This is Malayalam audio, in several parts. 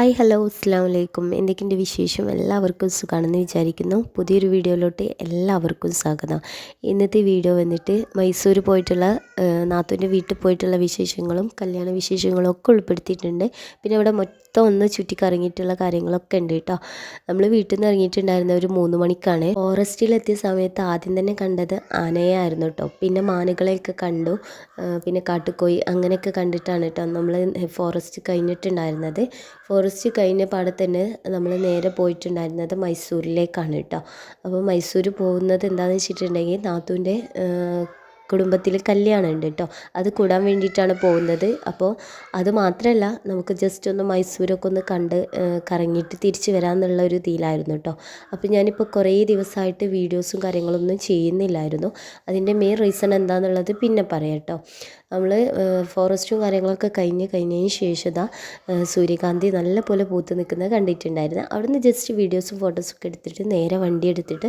ഹായ് ഹലോ അസ്സാം വലൈക്കും. എന്തൊക്കെയുണ്ട് വിശേഷം? എല്ലാവർക്കും സുഖമാണെന്ന് വിചാരിക്കുന്നു. പുതിയൊരു വീഡിയോയിലോട്ട് എല്ലാവർക്കും സ്വാഗതം. ഇന്നത്തെ വീഡിയോ വന്നിട്ട് മൈസൂർ പോയിട്ടുള്ള നാത്തൂൻ്റെ വീട്ടിൽ പോയിട്ടുള്ള വിശേഷങ്ങളും കല്യാണ വിശേഷങ്ങളും ഒക്കെ ഉൾപ്പെടുത്തിയിട്ടുണ്ട്. പിന്നെ അവിടെ മൊത്തം ഒന്ന് ചുറ്റിക്കറങ്ങിയിട്ടുള്ള കാര്യങ്ങളൊക്കെ ഉണ്ട് കേട്ടോ. നമ്മൾ വീട്ടിൽ നിന്ന് ഇറങ്ങിയിട്ടുണ്ടായിരുന്ന ഒരു 3 മണിക്കാണ്. ഫോറസ്റ്റിലെത്തിയ സമയത്ത് ആദ്യം തന്നെ കണ്ടത് ആനയെ ആയിരുന്നു കേട്ടോ. പിന്നെ മാനുകളെയൊക്കെ കണ്ടു. പിന്നെ കാട്ടുകോഴി അങ്ങനെയൊക്കെ കണ്ടിട്ടാണ് കേട്ടോ നമ്മൾ ഫോറസ്റ്റ് കഴിഞ്ഞിട്ടുണ്ടായിരുന്നത്. ഫോറസ്റ്റ് കഴിഞ്ഞ പാടെ തന്നെ നമ്മൾ നേരെ പോയിട്ടുണ്ടായിരുന്നത് മൈസൂരിലേക്കാണ് കേട്ടോ. അപ്പോൾ മൈസൂർ പോകുന്നത് എന്താണെന്ന് വെച്ചിട്ടുണ്ടെങ്കിൽ നാത്തൂൻ്റെ കുടുംബത്തിൽ കല്യാണം ഉണ്ട് കേട്ടോ. അത് കൂടാൻ വേണ്ടിയിട്ടാണ് പോകുന്നത്. അപ്പോൾ അത് മാത്രമല്ല, നമുക്ക് ജസ്റ്റ് ഒന്ന് മൈസൂരൊക്കെ ഒന്ന് കണ്ട് കറങ്ങിയിട്ട് തിരിച്ച് വരാമെന്നുള്ള ഒരു ഇതിലായിരുന്നു കേട്ടോ. അപ്പോൾ ഞാനിപ്പോൾ കുറേ ദിവസമായിട്ട് വീഡിയോസും കാര്യങ്ങളൊന്നും ചെയ്യുന്നില്ലായിരുന്നു. അതിൻ്റെ മെയിൻ റീസൺ എന്താണെന്നുള്ളത് പിന്നെ പറയാം കേട്ടോ. നമ്മൾ ഫോറസ്റ്റും കാര്യങ്ങളൊക്കെ കഴിഞ്ഞതിന് ശേഷം സൂര്യകാന്തി നല്ല പോലെ പൂത്ത് നിൽക്കുന്നത് കണ്ടിട്ടുണ്ടായിരുന്നു. അവിടുന്ന് ജസ്റ്റ് വീഡിയോസും ഫോട്ടോസൊക്കെ എടുത്തിട്ട് നേരെ വണ്ടി എടുത്തിട്ട്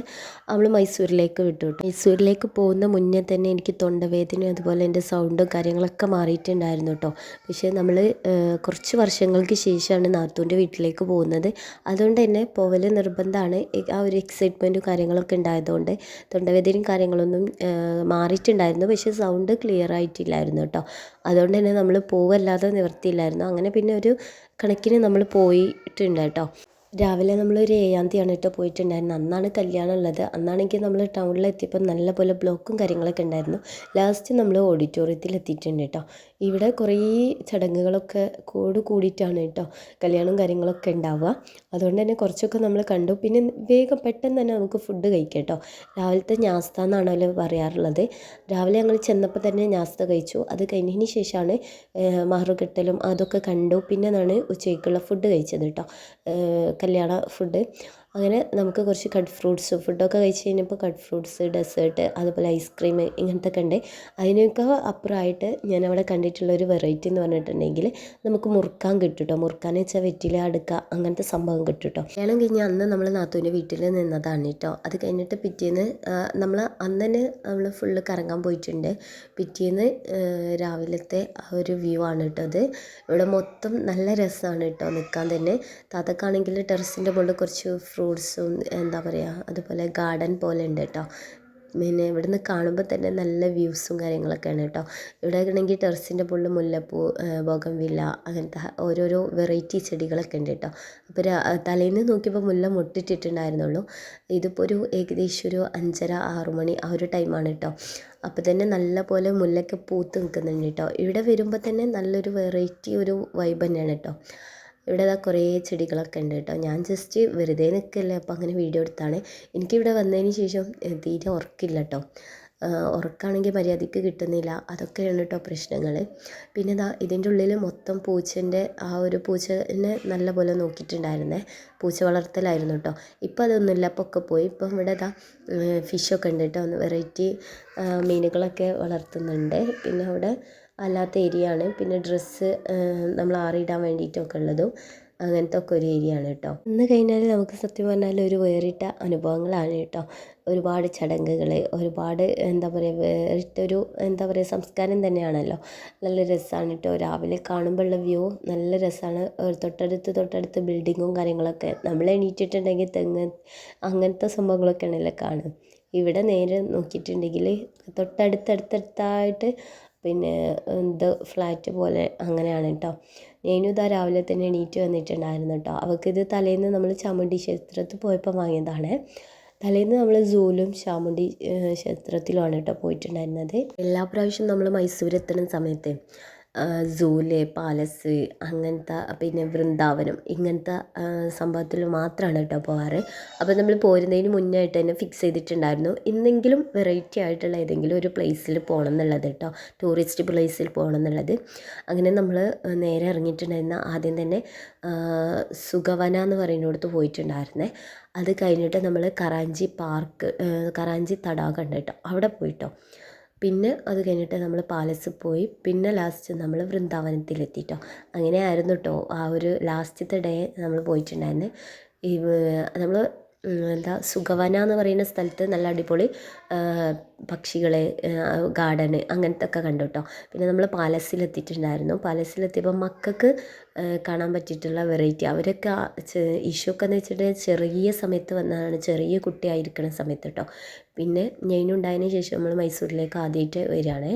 നമ്മൾ മൈസൂരിലേക്ക് വിട്ടു കേട്ടോ. മൈസൂരിലേക്ക് പോകുന്ന മുന്നേ തന്നെ എനിക്ക് തൊണ്ടവേദനയും അതുപോലെ എൻ്റെ സൗണ്ടും കാര്യങ്ങളൊക്കെ മാറിയിട്ടുണ്ടായിരുന്നു കേട്ടോ. പക്ഷേ നമ്മൾ കുറച്ച് വർഷങ്ങൾക്ക് ശേഷമാണ് നാത്തൂൻ്റെ വീട്ടിലേക്ക് പോകുന്നത്. അതുകൊണ്ട് തന്നെ പോവൽ നിർബന്ധമാണ്. ആ ഒരു എക്സൈറ്റ്മെൻറ്റും കാര്യങ്ങളൊക്കെ ഉണ്ടായതുകൊണ്ട് തൊണ്ടവേദനയും കാര്യങ്ങളൊന്നും മാറിയിട്ടുണ്ടായിരുന്നു. പക്ഷേ സൗണ്ട് ക്ലിയർ ആയിട്ടില്ലായിരുന്നു കേട്ടോ. അതുകൊണ്ട് തന്നെ നമ്മൾ പോവല്ലാതെ നിവർത്തിയില്ലായിരുന്നു. അങ്ങനെ പിന്നെ ഒരു കണക്കിന് നമ്മൾ പോയിട്ടുണ്ട് കേട്ടോ. രാവിലെ നമ്മളൊരു 7-ാം തീയതിയാണ് കേട്ടോ പോയിട്ടുണ്ടായിരുന്നത്. അന്നാണ് കല്യാണം ഉള്ളത്. അന്നാണെങ്കിൽ നമ്മൾ ടൗണിലെത്തിയപ്പോൾ നല്ല പോലെ ബ്ലോക്കും കാര്യങ്ങളൊക്കെ ഉണ്ടായിരുന്നു. ലാസ്റ്റ് നമ്മൾ ഓഡിറ്റോറിയത്തിൽ എത്തിയിട്ടുണ്ട് കേട്ടോ. ഇവിടെ കുറേ ചടങ്ങുകളൊക്കെ കൂടിയിട്ടാണ് കേട്ടോ കല്യാണവും കാര്യങ്ങളൊക്കെ ഉണ്ടാവുക. അതുകൊണ്ട് തന്നെ കുറച്ചൊക്കെ നമ്മൾ കണ്ടു. പിന്നെ വേഗം പെട്ടെന്ന് തന്നെ നമുക്ക് ഫുഡ് കഴിക്കാം കേട്ടോ. രാവിലത്തെ നാസ്ത എന്നാണല്ലോ പറയാറുള്ളത്. രാവിലെ ഞങ്ങൾ ചെന്നപ്പോൾ തന്നെ നാസ്ത കഴിച്ചു. അത് കഴിഞ്ഞതിന് ശേഷമാണ് മഹറുകെട്ടലും അതൊക്കെ കണ്ടു. പിന്നെയാണ് ഉച്ചയ്ക്കുള്ള ഫുഡ് കഴിച്ചത് കേട്ടോ, കല്യാണ ഫുഡ്. അങ്ങനെ നമുക്ക് കുറച്ച് കട്ട് ഫ്രൂട്ട്സ് ഫുഡൊക്കെ കഴിച്ച് കഴിഞ്ഞപ്പോൾ കട്ട് ഫ്രൂട്ട്സ്, ഡെസേർട്ട്, അതുപോലെ ഐസ്ക്രീം ഇങ്ങനത്തെ ഒക്കെ ഉണ്ട്. അതിനൊക്കെ അപ്പുറമായിട്ട് ഞാൻ അവിടെ കണ്ടിട്ടുള്ള ഒരു വെറൈറ്റി എന്ന് പറഞ്ഞിട്ടുണ്ടെങ്കിൽ നമുക്ക് മുറുക്കാൻ കിട്ടും കേട്ടോ. മുറുക്കാൻ വെച്ചാൽ വെറ്റില അടുക്ക അങ്ങനത്തെ സംഭവം കിട്ടും കേട്ടോ. കല്യാണം കഴിഞ്ഞാൽ അന്ന് നമ്മൾ നാത്തൂൻ്റെ വീട്ടിൽ നിന്നതാണ് കേട്ടോ. അത് കഴിഞ്ഞിട്ട് പിറ്റേന്ന് നമ്മൾ അന്ന് തന്നെ നമ്മൾ ഫുള്ള് കറങ്ങാൻ പോയിട്ടുണ്ട്. പിറ്റേന്ന് രാവിലത്തെ ആ ഒരു വ്യൂ ആണ് കേട്ടോ അത്. ഇവിടെ മൊത്തം നല്ല രസമാണ് കേട്ടോ നിൽക്കാൻ തന്നെ. താത്തക്കാണെങ്കിൽ ടെറസിൻ്റെ മുകളിൽ കുറച്ച് ഫ്രൂട്ട്സും എന്താ പറയുക അതുപോലെ ഗാർഡൻ പോലെ ഉണ്ട് കേട്ടോ. പിന്നെ ഇവിടുന്ന് കാണുമ്പോൾ തന്നെ നല്ല വ്യൂസും കാര്യങ്ങളൊക്കെയാണ് കേട്ടോ. ഇവിടെ ആണെങ്കിൽ ടെറസിൻ്റെ മുകളിൽ മുല്ലപ്പൂ, ബോഗൺവില്ല അങ്ങനത്തെ ഓരോരോ വെറൈറ്റി ചെടികളൊക്കെ ഉണ്ട് കേട്ടോ. അപ്പോൾ തലേന്ന് നോക്കിയപ്പോൾ മുല്ല മുട്ടിട്ടിട്ടുണ്ടായിരുന്നുള്ളൂ. ഇതിപ്പോൾ ഒരു ഏകദേശം ഒരു 5:30-6 മണി ആ ഒരു ടൈമാണ് കേട്ടോ. അപ്പോൾ തന്നെ നല്ല പോലെ മുല്ലയ്ക്ക് പൂത്ത് നിൽക്കുന്നുണ്ട് കേട്ടോ. ഇവിടെ വരുമ്പോൾ തന്നെ നല്ലൊരു വെറൈറ്റി ഒരു വൈബ് തന്നെയാണ് കേട്ടോ. ഇവിടെ കുറേ ചെടികളൊക്കെ ഉണ്ട് കേട്ടോ. ഞാൻ ജസ്റ്റ് വെറുതെ നിൽക്കല്ലേ അപ്പോൾ അങ്ങനെ വീഡിയോ എടുത്താണ്. എനിക്കിവിടെ വന്നതിന് ശേഷം തീരെ ഉറക്കില്ല കേട്ടോ. ഉറക്കാണെങ്കിൽ മര്യാദയ്ക്ക് കിട്ടുന്നില്ല. അതൊക്കെയാണ് കേട്ടോ പ്രശ്നങ്ങൾ. പിന്നെ ഇതിൻ്റെ ഉള്ളിൽ മൊത്തം പൂച്ചൻ്റെ ആ ഒരു പൂച്ചനെ നല്ല പോലെ നോക്കിയിട്ടുണ്ടായിരുന്നേ. പൂച്ച വളർത്തലായിരുന്നു കേട്ടോ. ഇപ്പോൾ അതൊന്നുമില്ല, അപ്പോൾ ഒക്കെ പോയി. ഇപ്പം ഇവിടെ ഫിഷൊക്കെ ഉണ്ട് കേട്ടോ. വെറൈറ്റി മീനുകളൊക്കെ വളർത്തുന്നുണ്ട്. പിന്നെ അവിടെ അല്ലാത്ത ഏരിയ ആണ്. പിന്നെ ഡ്രസ്സ് നമ്മൾ ആറിയിടാൻ വേണ്ടിയിട്ടൊക്കെ ഉള്ളതും അങ്ങനത്തെ ഒക്കെ ഒരു ഏരിയ ആണ് കേട്ടോ. ഇന്ന് കഴിഞ്ഞാൽ നമുക്ക് സത്യം പറഞ്ഞാൽ ഒരു വേറിട്ട അനുഭവങ്ങളാണ് കേട്ടോ. ഒരുപാട് ചടങ്ങുകൾ, ഒരുപാട് എന്താ പറയുക വേറിട്ടൊരു എന്താ പറയുക സംസ്കാരം തന്നെയാണല്ലോ. നല്ല രസമാണ് കേട്ടോ. രാവിലെ കാണുമ്പോഴുള്ള വ്യൂ നല്ല രസമാണ്. തൊട്ടടുത്ത് ബിൽഡിങ്ങും കാര്യങ്ങളൊക്കെ. നമ്മൾ എണീറ്റിട്ടുണ്ടെങ്കിൽ തെങ്ങ് അങ്ങനത്തെ സംഭവങ്ങളൊക്കെ ആണല്ലോ കാണുക. ഇവിടെ നേരെ നോക്കിയിട്ടുണ്ടെങ്കിൽ തൊട്ടടുത്തടുത്തായിട്ട് പിന്നെ ഫ്ലാറ്റ് പോലെ അങ്ങനെയാണ് കേട്ടോ. ഞാനിതാ രാവിലെ തന്നെ എണീറ്റ് വന്നിട്ടുണ്ടായിരുന്നു കേട്ടോ. അവൾക്കിത് തലേന്ന് നമ്മൾ ചാമുണ്ഡി ക്ഷേത്രത്തിൽ പോയപ്പോൾ വാങ്ങിയതാണ്. തലേന്ന് നമ്മൾ സൂലും ചാമുണ്ഡി ക്ഷേത്രത്തിലുമാണ് കേട്ടോ പോയിട്ടുണ്ടായിരുന്നത്. എല്ലാ പ്രാവശ്യവും നമ്മൾ മൈസൂർ എത്തുന്ന സമയത്ത് സൂല്, പാലസ് അങ്ങനത്തെ പിന്നെ വൃന്ദാവനം ഇങ്ങനത്തെ സംഭവത്തിൽ മാത്രമാണ് കേട്ടോ പോകാറ്. അപ്പോൾ നമ്മൾ പോരുന്നതിന് മുന്നേ ആയിട്ട് തന്നെ ഫിക്സ് ചെയ്തിട്ടുണ്ടായിരുന്നു ഇന്നെങ്കിലും വെറൈറ്റി ആയിട്ടുള്ള ഏതെങ്കിലും ഒരു പ്ലേസിൽ പോകണം എന്നുള്ളത് കേട്ടോ. ടൂറിസ്റ്റ് പ്ലേസിൽ പോകണം എന്നുള്ളത്. അങ്ങനെ നമ്മൾ നേരെ ഇറങ്ങിയിട്ടുണ്ടായിരുന്ന ആദ്യം തന്നെ സുഖവന എന്ന് പറയുന്നിടത്ത് പോയിട്ടുണ്ടായിരുന്നേ. അത് കഴിഞ്ഞിട്ട് നമ്മൾ കറാഞ്ചി പാർക്ക്, കറാഞ്ചി തടാകം ഉണ്ട് കേട്ടോ, അവിടെ പോയിട്ടോ. പിന്നെ അത് കഴിഞ്ഞിട്ട് നമ്മൾ പാലസിൽ പോയി. പിന്നെ ലാസ്റ്റ് നമ്മൾ വൃന്ദാവനത്തിലെത്തിട്ടോ. അങ്ങനെയായിരുന്നു കേട്ടോ ആ ഒരു ലാസ്റ്റത്തെ ഡേ നമ്മൾ പോയിട്ടുണ്ടായിരുന്നത്. നമ്മൾ എന്താ സുഗവന എന്ന് പറയുന്ന സ്ഥലത്ത് നല്ല അടിപൊളി പക്ഷികളെ ഗാർഡന് അങ്ങനത്തെ ഒക്കെ കണ്ടു കേട്ടോ. പിന്നെ നമ്മൾ പാലസിലെത്തിയിട്ടുണ്ടായിരുന്നു. പാലസിലെത്തിയപ്പോൾ മക്കൾക്ക് കാണാൻ പറ്റിയിട്ടുള്ള വെറൈറ്റി അവരൊക്കെ ഇഷുവൊക്കെ എന്ന് വെച്ചിട്ടുണ്ടെങ്കിൽ ചെറിയ സമയത്ത് വന്നതാണ്, ചെറിയ കുട്ടിയായിരിക്കുന്ന സമയത്ത് കേട്ടോ. പിന്നെ ഞാനുണ്ടായതിന് ശേഷം നമ്മൾ മൈസൂരിലേക്ക് ആദ്യമായിട്ട് വരികയാണ്.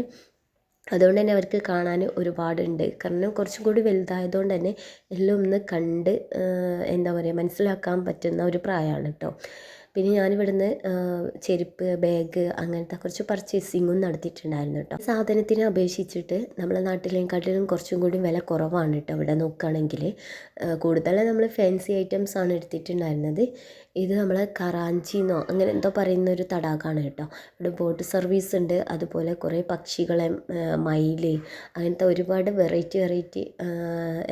അതുകൊണ്ട് തന്നെ അവർക്ക് കാണാൻ ഒരുപാടുണ്ട്. കാരണം കുറച്ചും കൂടി വലുതായതുകൊണ്ട് തന്നെ എല്ലാം ഒന്ന് കണ്ട് എന്താ പറയുക മനസ്സിലാക്കാൻ പറ്റുന്ന ഒരു പ്രായമാണ് കേട്ടോ. പിന്നെ ഞാനിവിടുന്ന് ചെരുപ്പ്, ബാഗ് അങ്ങനത്തെ കുറച്ച് പർച്ചേസിങ്ങും നടത്തിയിട്ടുണ്ടായിരുന്നു കേട്ടോ. സാധനത്തിനെ അപേക്ഷിച്ചിട്ട് നമ്മളെ നാട്ടിലേക്കാട്ടിലും കുറച്ചും കൂടി വില കുറവാണ് കേട്ടോ ഇവിടെ നോക്കുകയാണെങ്കിൽ. കൂടുതൽ നമ്മൾ ഫാൻസി ഐറ്റംസ് ആണ് എടുത്തിട്ടുണ്ടായിരുന്നത്. ഇത് നമ്മൾ കറാഞ്ചിന്നോ അങ്ങനെ എന്തോ പറയുന്ന ഒരു തടാകമാണ് കേട്ടോ. ഇവിടെ ബോട്ട് സർവീസ് ഉണ്ട്. അതുപോലെ കുറേ പക്ഷികളെ, മയിൽ, അങ്ങനത്തെ ഒരുപാട് വെറൈറ്റി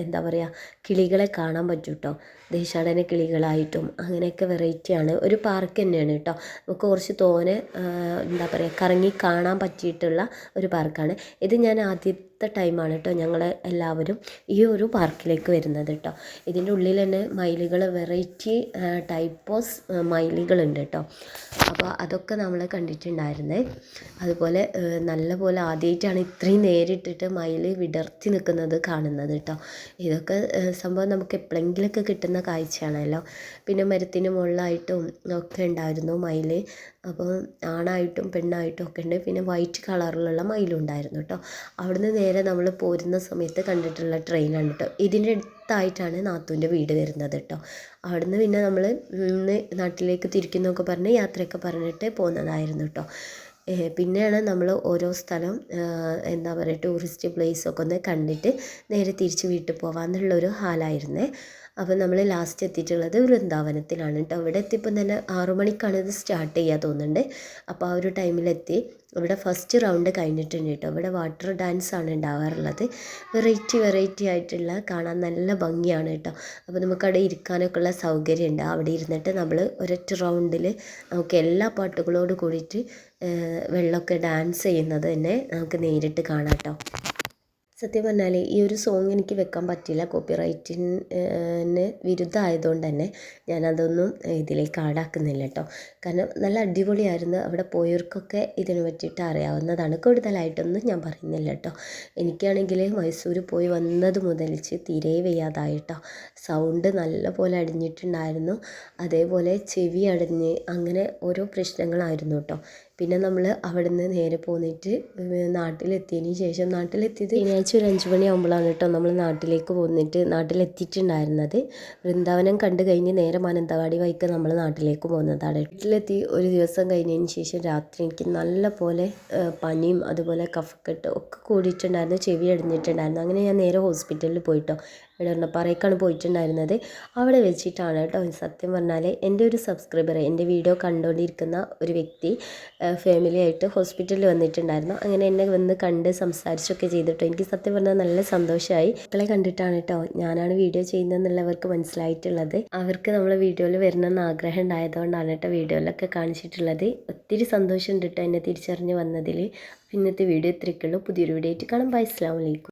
എന്താ പറയുക കിളികളെ കാണാൻ പറ്റും കേട്ടോ. ദേശാടന കിളികളായിട്ടും അങ്ങനെയൊക്കെ വെറൈറ്റിയാണ്. ഒരു പാർക്ക് തന്നെയാണ് കേട്ടോ. നമുക്ക് കുറച്ച് തോനെ എന്താ പറയുക കറങ്ങി കാണാൻ പറ്റിയിട്ടുള്ള ഒരു പാർക്കാണ് ഇത്. ഞാൻ ആദ്യത്തെ ടൈമാണ് കേട്ടോ ഞങ്ങൾ എല്ലാവരും ഈ ഒരു പാർക്കിലേക്ക് വരുന്നത് കേട്ടോ. ഇതിൻ്റെ ഉള്ളിൽ തന്നെ മയിലുകൾ, വെറൈറ്റി ടൈപ്പ് ഓഫ് മയിലുകളുണ്ട് കേട്ടോ. അപ്പോൾ അതൊക്കെ നമ്മൾ കണ്ടിട്ടുണ്ടായിരുന്നേ. അതുപോലെ നല്ലപോലെ ആദ്യമായിട്ടാണ് ഇത്രയും നേരിട്ടിട്ട് മയിൽ വിടർത്തി നിൽക്കുന്നത് കാണുന്നത് കേട്ടോ. ഇതൊക്കെ സംഭവം നമുക്ക് എപ്പോഴെങ്കിലുമൊക്കെ കിട്ടുന്ന കാഴ്ചയാണല്ലോ. പിന്നെ മരത്തിന് മുകളിലായിട്ടും ഒക്കെ ഉണ്ടായിരുന്നു മയിൽ. അപ്പോൾ ആണായിട്ടും പെണ്ണായിട്ടും ഒക്കെ ഉണ്ട്. പിന്നെ വൈറ്റ് കളറിലുള്ള മയിലും ഉണ്ടായിരുന്നു കേട്ടോ. അവിടുന്ന് നേരെ നമ്മൾ പോരുന്ന സമയത്ത് കണ്ടിട്ടുള്ള ട്രെയിനാണ് കേട്ടോ. ഇതിൻ്റെ അടുത്തായിട്ടാണ് നാത്തൂൻ്റെ വീട് വരുന്നത് കേട്ടോ. അവിടുന്ന് പിന്നെ നമ്മൾ ഇന്ന് നാട്ടിലേക്ക് തിരിക്കുന്നൊക്കെ പറഞ്ഞ് യാത്രയൊക്കെ പറഞ്ഞിട്ട് പോകുന്നതായിരുന്നു കേട്ടോ. പിന്നെയാണ് നമ്മൾ ഓരോ സ്ഥലം എന്താ പറയുക ടൂറിസ്റ്റ് പ്ലേസൊക്കെ ഒന്ന് കണ്ടിട്ട് നേരെ തിരിച്ച് വീട്ടിൽ പോകാമെന്നുള്ളൊരു ഹാലായിരുന്നേ. അപ്പോൾ നമ്മൾ ലാസ്റ്റ് എത്തിയിട്ടുള്ളത് വൃന്ദാവനത്തിലാണ് കേട്ടോ. ഇവിടെ എത്തിയപ്പം തന്നെ 6 മണിക്കാണ് ഇത് സ്റ്റാർട്ട് ചെയ്യുക തോന്നുന്നുണ്ട്. അപ്പോൾ ആ ഒരു ടൈമിലെത്തി. ഇവിടെ ഫസ്റ്റ് റൗണ്ട് കഴിഞ്ഞിട്ടുണ്ട് കേട്ടോ. ഇവിടെ വാട്ടർ ഡാൻസ് ആണ് ഉണ്ടാവാറുള്ളത്. വെറൈറ്റി ആയിട്ടുള്ള കാണാൻ നല്ല ഭംഗിയാണ് കേട്ടോ. അപ്പോൾ നമുക്കവിടെ ഇരിക്കാനൊക്കെ ഉള്ള സൗകര്യമുണ്ട്. അവിടെ ഇരുന്നിട്ട് നമ്മൾ ഒരൊറ്റ റൗണ്ടിൽ നമുക്ക് എല്ലാ പാട്ടുകളോട് കൂടിയിട്ട് വെള്ളമൊക്കെ ഡാൻസ് ചെയ്യുന്നത് തന്നെ നമുക്ക് നേരിട്ട് കാണാം കേട്ടോ. സത്യം പറഞ്ഞാൽ ഈ ഒരു സോങ് എനിക്ക് വെക്കാൻ പറ്റില്ല, കോപ്പിറൈറ്റിന് വിരുദ്ധമായതുകൊണ്ട് തന്നെ ഞാനതൊന്നും ഇതിലേക്ക് ആഡാക്കുന്നില്ല കേട്ടോ. കാരണം നല്ല അടിപൊളിയായിരുന്നു. അവിടെ പോയവർക്കൊക്കെ ഇതിനെ പറ്റിയിട്ട് അറിയാവുന്നതാണ്. കൂടുതലായിട്ടൊന്നും ഞാൻ പറയുന്നില്ല കേട്ടോ. എനിക്കാണെങ്കിൽ മൈസൂർ പോയി വന്നത് മുതലിച്ച് തീരെ വയ്യാതായി കേട്ടോ. സൗണ്ട് നല്ല പോലെ അടിഞ്ഞിട്ടുണ്ടായിരുന്നു. അതേപോലെ ചെവി അടഞ്ഞ് അങ്ങനെ ഓരോ പ്രശ്നങ്ങളായിരുന്നു കേട്ടോ. പിന്നെ നമ്മൾ അവിടെ നിന്ന് നേരെ പോന്നിട്ട് നാട്ടിലെത്തിയതിന് ശേഷം നാട്ടിലെത്തിയത് ശനിയാഴ്ച ഒരു 5 മണിയാകുമ്പോഴാണ് കേട്ടോ നമ്മൾ നാട്ടിലേക്ക് പോന്നിട്ട് നാട്ടിലെത്തിയിട്ടുണ്ടായിരുന്നത്. വൃന്ദാവനം കണ്ടു കഴിഞ്ഞ് നേരെ മാനന്തവാടി വഴിക്ക് നമ്മൾ നാട്ടിലേക്ക് പോകുന്നതാണ്. വീട്ടിലെത്തി ഒരു ദിവസം കഴിഞ്ഞതിന് ശേഷം രാത്രി എനിക്ക് നല്ല പോലെ പനിയും അതുപോലെ കഫക്കെട്ട് ഒക്കെ കൂടിയിട്ടുണ്ടായിരുന്നു, ചെവി അടിഞ്ഞിട്ടുണ്ടായിരുന്നു. അങ്ങനെ ഞാൻ നേരെ ഹോസ്പിറ്റലിൽ പോയിട്ടോ. എടവണ്ണപ്പാറയ്ക്കാണ് പോയിട്ടുണ്ടായിരുന്നത്. അവിടെ വെച്ചിട്ടാണ് കേട്ടോ സത്യം പറഞ്ഞാൽ എൻ്റെ ഒരു സബ്സ്ക്രൈബർ, എൻ്റെ വീഡിയോ കണ്ടുകൊണ്ടിരിക്കുന്ന ഒരു വ്യക്തി ഫാമിലി ആയിട്ട് ഹോസ്പിറ്റലിൽ വന്നിട്ടുണ്ടായിരുന്നു. അങ്ങനെ എന്നെ വന്ന് കണ്ട് സംസാരിച്ചൊക്കെ ചെയ്തിട്ടോ. എനിക്ക് സത്യം പറഞ്ഞാൽ നല്ല സന്തോഷമായി. മക്കളെ കണ്ടിട്ടാണ് കേട്ടോ ഞാനാണ് വീഡിയോ ചെയ്യുന്നതെന്നുള്ളവർക്ക് മനസ്സിലായിട്ടുള്ളത്. അവർക്ക് നമ്മളെ വീഡിയോയിൽ വരണമെന്ന് ആഗ്രഹം ഉണ്ടായതുകൊണ്ടാണ് കേട്ടോ വീഡിയോയിലൊക്കെ കാണിച്ചിട്ടുള്ളത്. ഒത്തിരി സന്തോഷമുണ്ട് കേട്ടോ എന്നെ തിരിച്ചറിഞ്ഞ് വന്നതിൽ. ഇന്നത്തെ വീഡിയോ ഇത്രയൊക്കെയുള്ളൂ. പുതിയൊരു വീഡിയോ ആയിട്ട് കാണാം. ബൈ, അസ്സലാമു അലൈക്കും.